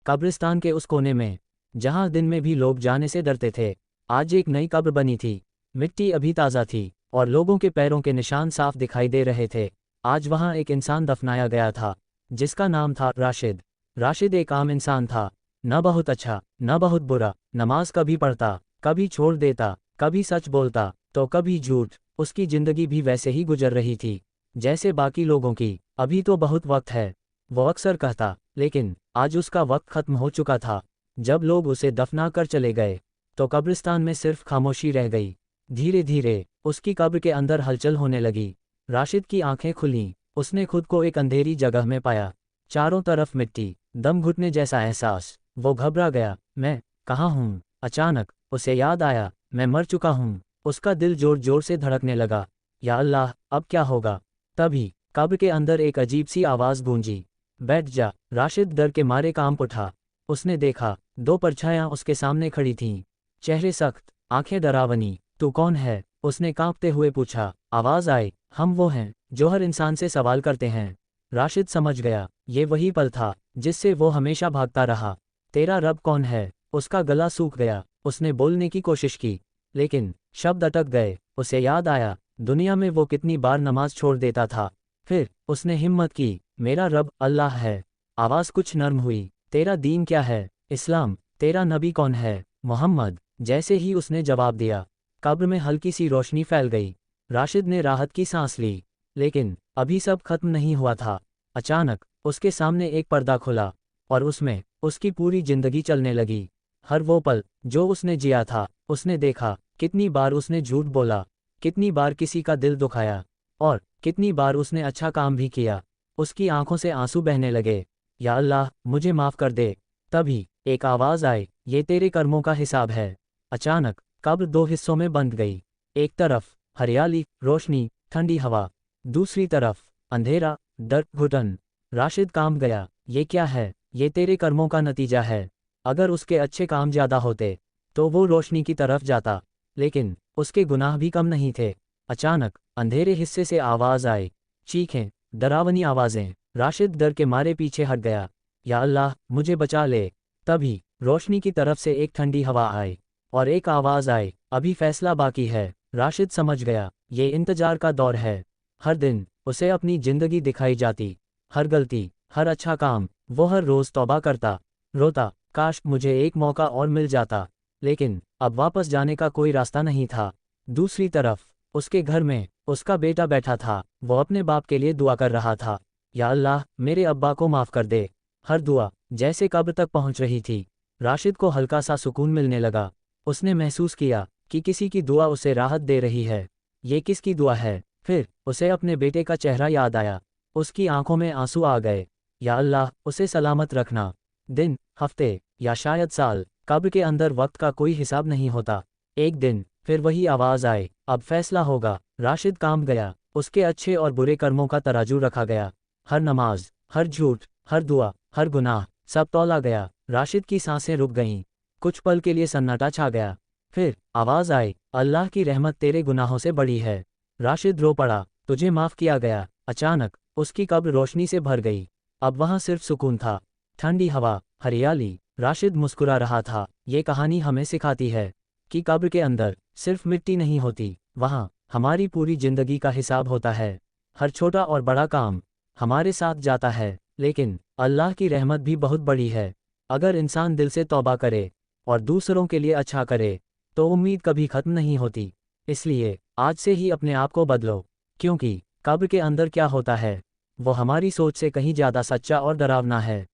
कब्रिस्तान के उस कोने में, जहां दिन में भी लोग जाने से डरते थे, आज एक नई कब्र बनी थी। मिट्टी अभी ताज़ा थी और लोगों के पैरों के निशान साफ दिखाई दे रहे थे। आज वहां एक इंसान दफनाया गया था, जिसका नाम था राशिद। राशिद एक आम इंसान था, न बहुत अच्छा न बहुत बुरा। नमाज कभी पढ़ता, कभी छोड़ देता, कभी सच बोलता तो कभी झूठ। उसकी जिंदगी भी वैसे ही गुजर रही थी जैसे बाकी लोगों की। अभी तो बहुत वक्त है, वो अक्सर कहता, लेकिन आज उसका वक्त खत्म हो चुका था। जब लोग उसे दफना कर चले गए तो कब्रिस्तान में सिर्फ खामोशी रह गई। धीरे धीरे उसकी कब्र के अंदर हलचल होने लगी। राशिद की आंखें खुलीं, उसने खुद को एक अंधेरी जगह में पाया। चारों तरफ मिट्टी, दम घुटने जैसा एहसास। वो घबरा गया, मैं कहाँ हूँ? अचानक उसे याद आया, मैं मर चुका हूँ। उसका दिल जोर जोर से धड़कने लगा। या अल्लाह, अब क्या होगा? तभी कब्र के अंदर एक अजीब सी आवाज़ गूंजी, बैठ जा। राशिद डर के मारे कांप उठा। उसने देखा, दो परछायां उसके सामने खड़ी थीं, चेहरे सख्त, आंखें डरावनी। तू कौन है? उसने कांपते हुए पूछा। आवाज़ आई, हम वो हैं जो हर इंसान से सवाल करते हैं। राशिद समझ गया, ये वही पल था जिससे वो हमेशा भागता रहा। तेरा रब कौन है? उसका गला सूख गया। उसने बोलने की कोशिश की, लेकिन शब्द अटक गए। उसे याद आया, दुनिया में वो कितनी बार नमाज छोड़ देता था। फिर उसने हिम्मत की, मेरा रब अल्लाह है। आवाज़ कुछ नर्म हुई, तेरा दीन क्या है? इस्लाम। तेरा नबी कौन है? मोहम्मद। जैसे ही उसने जवाब दिया, कब्र में हल्की सी रोशनी फैल गई। राशिद ने राहत की सांस ली, लेकिन अभी सब खत्म नहीं हुआ था। अचानक उसके सामने एक पर्दा खुला और उसमें उसकी पूरी जिंदगी चलने लगी। हर वो पल जो उसने जिया था, उसने देखा। कितनी बार उसने झूठ बोला, कितनी बार किसी का दिल दुखाया, और कितनी बार उसने अच्छा काम भी किया। उसकी आंखों से आंसू बहने लगे। या अल्लाह, मुझे माफ़ कर दे। तभी एक आवाज़ आई, ये तेरे कर्मों का हिसाब है। अचानक कब्र दो हिस्सों में बंट गई। एक तरफ हरियाली, रोशनी, ठंडी हवा। दूसरी तरफ अंधेरा, डर, घुटन। राशिद कांप गया। ये क्या है? ये तेरे कर्मों का नतीजा है। अगर उसके अच्छे काम ज़्यादा होते तो वो रोशनी की तरफ जाता, लेकिन उसके गुनाह भी कम नहीं थे। अचानक अंधेरे हिस्से से आवाज़ आई, चीखें, डरावनी आवाज़ें। राशिद डर के मारे पीछे हट गया। या अल्लाह, मुझे बचा ले। तभी रोशनी की तरफ से एक ठंडी हवा आई और एक आवाज़ आई, अभी फैसला बाकी है। राशिद समझ गया, ये इंतजार का दौर है। हर दिन उसे अपनी जिंदगी दिखाई जाती, हर गलती, हर अच्छा काम। वो हर रोज़ तौबा करता, रोता, काश मुझे एक मौका और मिल जाता। लेकिन अब वापस जाने का कोई रास्ता नहीं था। दूसरी तरफ उसके घर में उसका बेटा बैठा था। वो अपने बाप के लिए दुआ कर रहा था, या अल्लाह, मेरे अब्बा को माफ़ कर दे। हर दुआ जैसे कब्र तक पहुंच रही थी। राशिद को हल्का सा सुकून मिलने लगा। उसने महसूस किया कि किसी की दुआ उसे राहत दे रही है। ये किसकी दुआ है? फिर उसे अपने बेटे का चेहरा याद आया। उसकी आंखों में आंसू आ गए। या अल्लाह, उसे सलामत रखना। दिन, हफ्ते या शायद साल, कब्र के अंदर वक्त का कोई हिसाब नहीं होता। एक दिन फिर वही आवाज़ आए, अब फैसला होगा। राशिद कांप गया। उसके अच्छे और बुरे कर्मों का तराजू रखा गया। हर नमाज, हर झूठ, हर दुआ, हर गुनाह, सब तौला गया। राशिद की सांसें रुक गईं। कुछ पल के लिए सन्नाटा छा गया। फिर आवाज़ आई, अल्लाह की रहमत तेरे गुनाहों से बड़ी है। राशिद रो पड़ा, तुझे माफ़ किया गया। अचानक उसकी कब्र रोशनी से भर गई। अब वहाँ सिर्फ सुकून था, ठंडी हवा, हरियाली। राशिद मुस्कुरा रहा था। ये कहानी हमें सिखाती है कि कब्र के अंदर सिर्फ मिट्टी नहीं होती, वहाँ हमारी पूरी जिंदगी का हिसाब होता है। हर छोटा और बड़ा काम हमारे साथ जाता है, लेकिन अल्लाह की रहमत भी बहुत बड़ी है। अगर इंसान दिल से तौबा करे और दूसरों के लिए अच्छा करे, तो उम्मीद कभी खत्म नहीं होती। इसलिए आज से ही अपने आप को बदलो, क्योंकि कब्र के अंदर क्या होता है वो हमारी सोच से कहीं ज़्यादा सच्चा और डरावना है।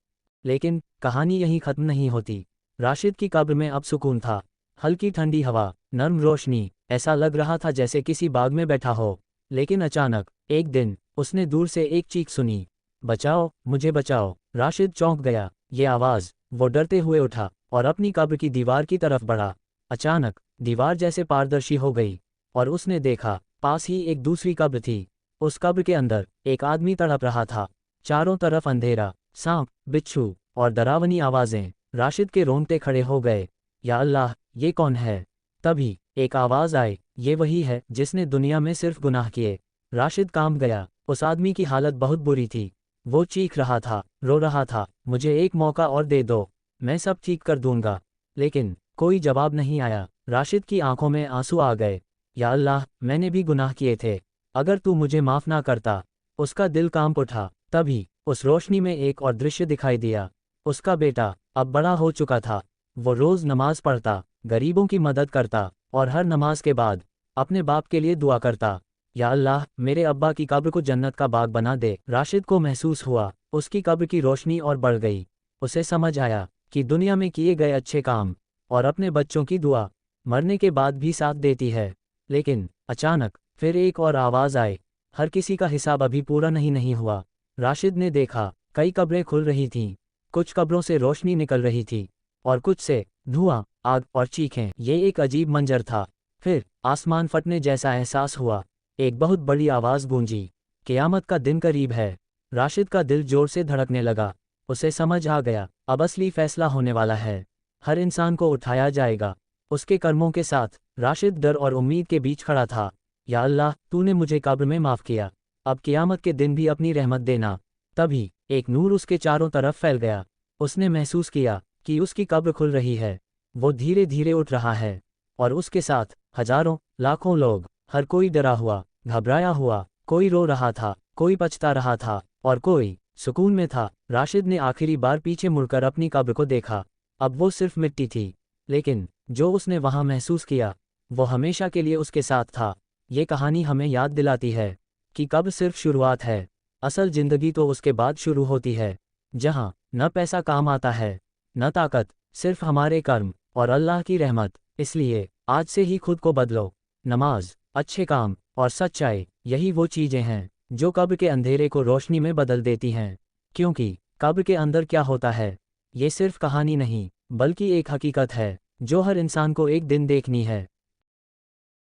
लेकिन कहानी यहीं खत्म नहीं होती। राशिद की कब्र में अब सुकून था, हल्की ठंडी हवा, नर्म रोशनी। ऐसा लग रहा था जैसे किसी बाग में बैठा हो। लेकिन अचानक एक दिन उसने दूर से एक चीख सुनी, बचाओ, मुझे बचाओ। राशिद चौंक गया। ये आवाज़। वो डरते हुए उठा और अपनी कब्र की दीवार की तरफ बढ़ा। अचानक दीवार जैसे पारदर्शी हो गई और उसने देखा, पास ही एक दूसरी कब्र थी। उस कब्र के अंदर एक आदमी तड़प रहा था। चारों तरफ अंधेरा, सांप, बिच्छू और डरावनी आवाज़ें। राशिद के रोंगटे खड़े हो गए। या अल्लाह, ये कौन है? तभी एक आवाज़ आई, ये वही है जिसने दुनिया में सिर्फ गुनाह किए। राशिद कांप गया। उस आदमी की हालत बहुत बुरी थी। वो चीख रहा था, रो रहा था, मुझे एक मौका और दे दो, मैं सब ठीक कर दूंगा। लेकिन कोई जवाब नहीं आया। राशिद की आंखों में आंसू आ गए। या अल्लाह, मैंने भी गुनाह किए थे, अगर तू मुझे माफ़ ना करता। उसका दिल कांप उठा। तभी उस रोशनी में एक और दृश्य दिखाई दिया। उसका बेटा अब बड़ा हो चुका था। वो रोज़ नमाज पढ़ता, गरीबों की मदद करता और हर नमाज के बाद अपने बाप के लिए दुआ करता, या अल्लाह, मेरे अब्बा की कब्र को जन्नत का बाग बना दे। राशिद को महसूस हुआ उसकी कब्र की रोशनी और बढ़ गई। उसे समझ आया कि दुनिया में किए गए अच्छे काम और अपने बच्चों की दुआ मरने के बाद भी साथ देती है। लेकिन अचानक फिर एक और आवाज़ आई, हर किसी का हिसाब अभी पूरा नहीं हुआ। राशिद ने देखा कई कब्रें खुल रही थीं, कुछ कब्रों से रोशनी निकल रही थी और कुछ से धुआं, आग और चीखें। ये एक अजीब मंजर था। फिर आसमान फटने जैसा एहसास हुआ। एक बहुत बड़ी आवाज़ गूंजी, क़यामत का दिन करीब है। राशिद का दिल जोर से धड़कने लगा। उसे समझ आ गया, अब असली फैसला होने वाला है। हर इंसान को उठाया जाएगा उसके कर्मों के साथ। राशिद डर और उम्मीद के बीच खड़ा था। या अल्लाह, तूने मुझे कब्र में माफ़ किया, अब क़यामत के दिन भी अपनी रहमत देना। तभी एक नूर उसके चारों तरफ फैल गया। उसने महसूस किया कि उसकी कब्र खुल रही है। वो धीरे धीरे उठ रहा है और उसके साथ हजारों लाखों लोग। हर कोई डरा हुआ, घबराया हुआ, कोई रो रहा था, कोई पछता रहा था और कोई सुकून में था। राशिद ने आखिरी बार पीछे मुड़कर अपनी कब्र को देखा। अब वो सिर्फ मिट्टी थी, लेकिन जो उसने वहां महसूस किया वो हमेशा के लिए उसके साथ था। ये कहानी हमें याद दिलाती है कि कब्र सिर्फ शुरुआत है, असल जिंदगी तो उसके बाद शुरू होती है, जहां न पैसा काम आता है, न ताकत, सिर्फ हमारे कर्म और अल्लाह की रहमत। इसलिए आज से ही खुद को बदलो। नमाज, अच्छे काम और सच्चाई, यही वो चीज़ें हैं जो कब्र के अंधेरे को रोशनी में बदल देती हैं। क्योंकि कब्र के अंदर क्या होता है, ये सिर्फ कहानी नहीं, बल्कि एक हकीकत है जो हर इंसान को एक दिन देखनी है।